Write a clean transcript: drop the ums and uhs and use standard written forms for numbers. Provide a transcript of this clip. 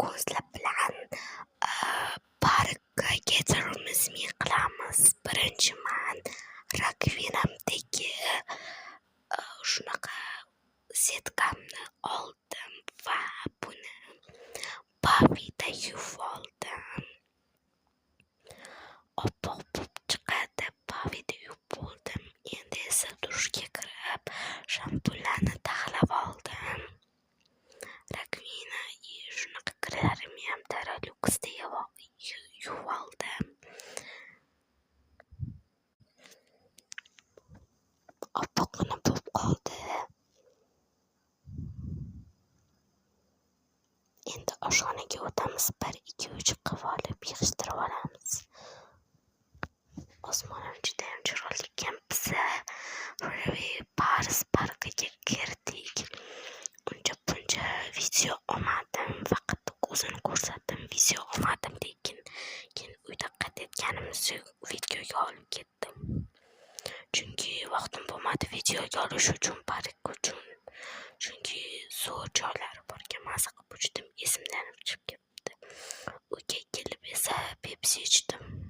ko'zlar bilan parkka ketirimizni qilamiz. Birinchi man rakvinamdagi shunaqa setkamni oldim va buni pavida yuvib oldim. Oppoq bo'lib chiqadi. Pavida yuvib bo'ldim. Endi esa dushga kirib, shampunlarni taxlab oldim. Rakvina shunaqa kirlarimni ham Tarolux'da yuvib oldim. Oppoqgina bo'lib qoldi. Endi oshxonaga o'tamiz. 1, 2, 3 qilib olib yig'ishtirib olamiz. Osmonim juda ham chiroyli ekan. Biz Paris parkiga kirdik. Uncha buncha video olmadim. Faqat o'zini ko'rsatdim. Video olmadim, lekin keyin uyda qaytayotganimizda videoga olib ketdim. Chunki vaqtim bo'lmadi videoga olish uchun, park uchun. Chunki zo'r joylari borga maza qilib uchdim, esimdan chiqib ketdi. Uyga kelib esa Pepsi ichdim.